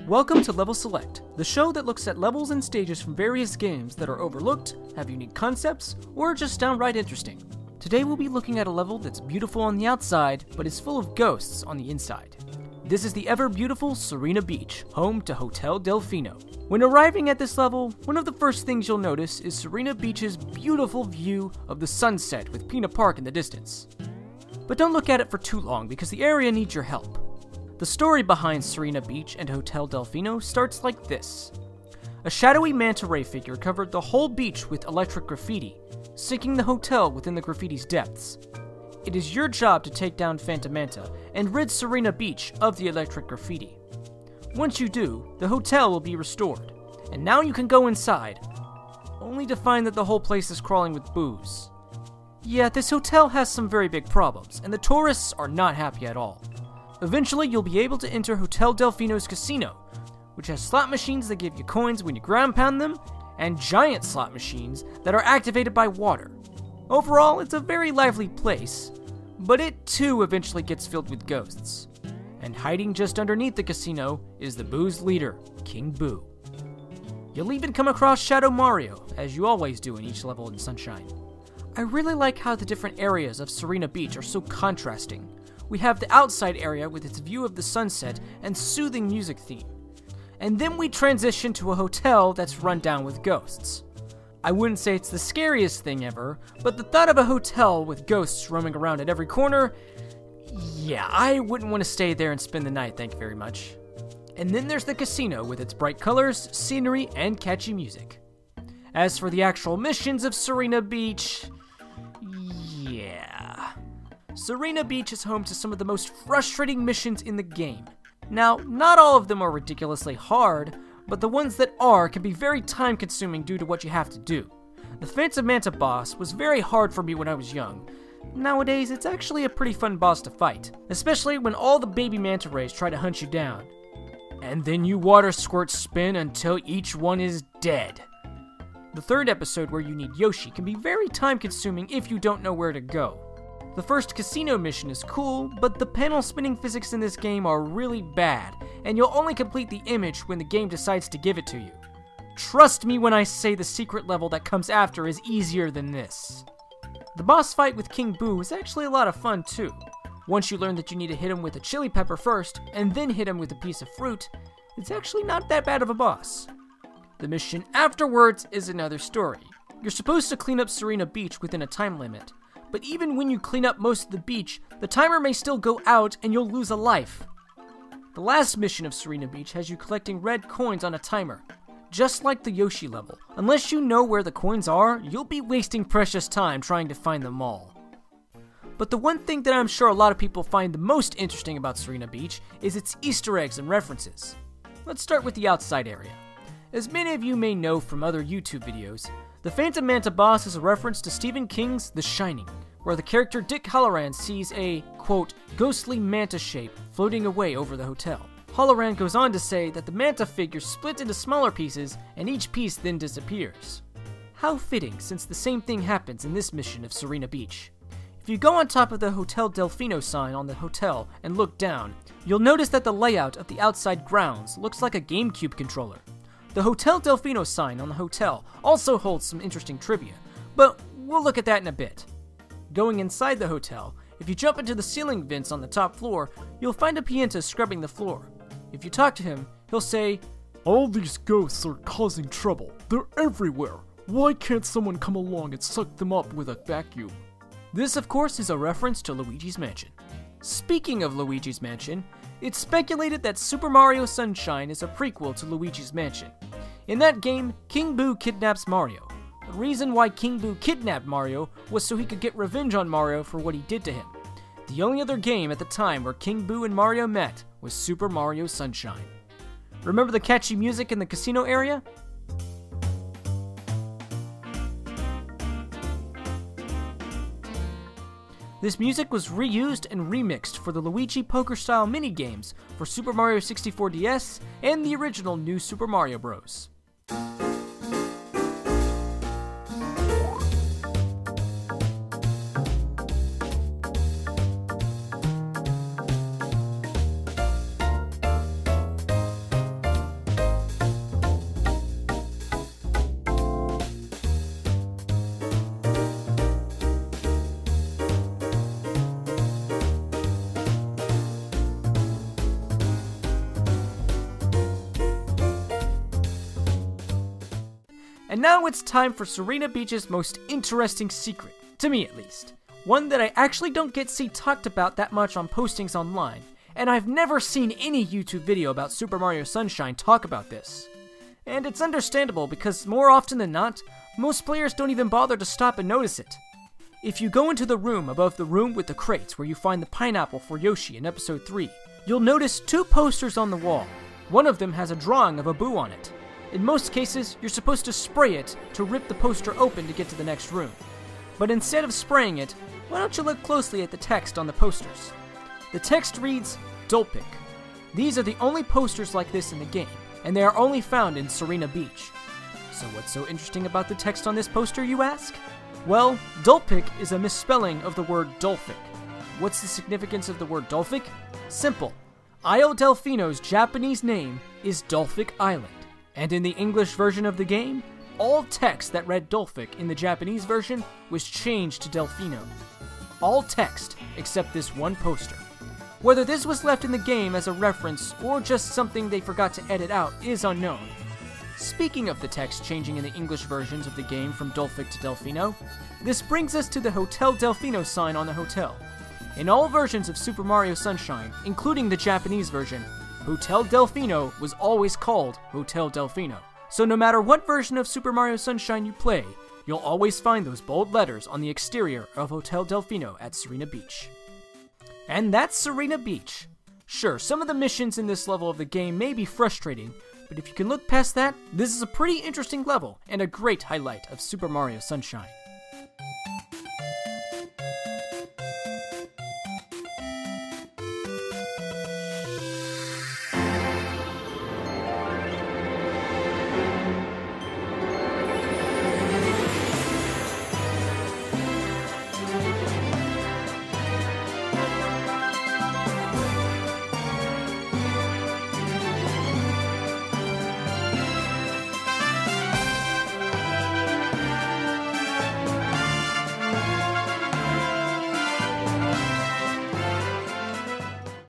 Welcome to Level Select, the show that looks at levels and stages from various games that are overlooked, have unique concepts, or are just downright interesting. Today we'll be looking at a level that's beautiful on the outside, but is full of ghosts on the inside. This is the ever-beautiful Sirena Beach, home to Hotel Delfino. When arriving at this level, one of the first things you'll notice is Sirena Beach's beautiful view of the sunset with Pina Park in the distance. But don't look at it for too long because the area needs your help. The story behind Sirena Beach and Hotel Delfino starts like this. A shadowy manta ray figure covered the whole beach with electric graffiti, sinking the hotel within the graffiti's depths. It is your job to take down Phantom Manta and rid Sirena Beach of the electric graffiti. Once you do, the hotel will be restored, and now you can go inside, only to find that the whole place is crawling with booze. Yeah, this hotel has some very big problems, and the tourists are not happy at all. Eventually, you'll be able to enter Hotel Delfino's casino, which has slot machines that give you coins when you ground pound them, and giant slot machines that are activated by water. Overall, it's a very lively place, but it too eventually gets filled with ghosts. And hiding just underneath the casino is the booze leader, King Boo. You'll even come across Shadow Mario, as you always do in each level in Sunshine. I really like how the different areas of Sirena Beach are so contrasting. We have the outside area with its view of the sunset and soothing music theme. And then we transition to a hotel that's run down with ghosts. I wouldn't say it's the scariest thing ever, but the thought of a hotel with ghosts roaming around at every corner, yeah, I wouldn't want to stay there and spend the night, thank you very much. And then there's the casino with its bright colors, scenery, and catchy music. As for the actual missions of Sirena Beach, yeah. Sirena Beach is home to some of the most frustrating missions in the game. Now, not all of them are ridiculously hard, but the ones that are can be very time-consuming due to what you have to do. The Phantom Manta boss was very hard for me when I was young. Nowadays, it's actually a pretty fun boss to fight, especially when all the baby manta rays try to hunt you down. And then you water squirt spin until each one is dead. The third episode where you need Yoshi can be very time-consuming if you don't know where to go. The first casino mission is cool, but the panel spinning physics in this game are really bad, and you'll only complete the image when the game decides to give it to you. Trust me when I say the secret level that comes after is easier than this. The boss fight with King Boo is actually a lot of fun too. Once you learn that you need to hit him with a chili pepper first, and then hit him with a piece of fruit, it's actually not that bad of a boss. The mission afterwards is another story. You're supposed to clean up Sirena Beach within a time limit, but even when you clean up most of the beach, the timer may still go out and you'll lose a life. The last mission of Sirena Beach has you collecting red coins on a timer, just like the Yoshi level. Unless you know where the coins are, you'll be wasting precious time trying to find them all. But the one thing that I'm sure a lot of people find the most interesting about Sirena Beach is its Easter eggs and references. Let's start with the outside area. As many of you may know from other YouTube videos, the Phantom Manta boss is a reference to Stephen King's The Shining, where the character Dick Halloran sees a, quote, ghostly manta shape floating away over the hotel. Halloran goes on to say that the manta figure split into smaller pieces and each piece then disappears. How fitting, since the same thing happens in this mission of Sirena Beach. If you go on top of the Hotel Delfino sign on the hotel and look down, you'll notice that the layout of the outside grounds looks like a GameCube controller. The Hotel Delfino sign on the hotel also holds some interesting trivia, but we'll look at that in a bit. Going inside the hotel, if you jump into the ceiling vents on the top floor, you'll find a Pianta scrubbing the floor. If you talk to him, he'll say, "All these ghosts are causing trouble. They're everywhere. Why can't someone come along and suck them up with a vacuum?" This, of course, is a reference to Luigi's Mansion. Speaking of Luigi's Mansion, it's speculated that Super Mario Sunshine is a prequel to Luigi's Mansion. In that game, King Boo kidnaps Mario. The reason why King Boo kidnapped Mario was so he could get revenge on Mario for what he did to him. The only other game at the time where King Boo and Mario met was Super Mario Sunshine. Remember the catchy music in the casino area? This music was reused and remixed for the Luigi Poker-style minigames for Super Mario 64 DS and the original New Super Mario Bros. And now it's time for Sirena Beach's most interesting secret, to me at least. One that I actually don't get see talked about that much on postings online, and I've never seen any YouTube video about Super Mario Sunshine talk about this. And it's understandable because more often than not, most players don't even bother to stop and notice it. If you go into the room above the room with the crates where you find the pineapple for Yoshi in episode 3, you'll notice 2 posters on the wall. One of them has a drawing of a boo on it. In most cases, you're supposed to spray it to rip the poster open to get to the next room. But instead of spraying it, why don't you look closely at the text on the posters? The text reads, Dulpic. These are the only posters like this in the game, and they are only found in Sirena Beach. So what's so interesting about the text on this poster, you ask? Well, Dulpic is a misspelling of the word Dulphic. What's the significance of the word Dulphic? Simple. Isle Delfino's Japanese name is Dulphic Island, and in the English version of the game, all text that read Dulphic in the Japanese version was changed to Delfino. All text except this one poster. Whether this was left in the game as a reference or just something they forgot to edit out is unknown. Speaking of the text changing in the English versions of the game from Dulphic to Delfino, this brings us to the Hotel Delfino sign on the hotel. In all versions of Super Mario Sunshine, including the Japanese version, Hotel Delfino was always called Hotel Delfino. So no matter what version of Super Mario Sunshine you play, you'll always find those bold letters on the exterior of Hotel Delfino at Sirena Beach. And that's Sirena Beach. Sure, some of the missions in this level of the game may be frustrating, but if you can look past that, this is a pretty interesting level and a great highlight of Super Mario Sunshine.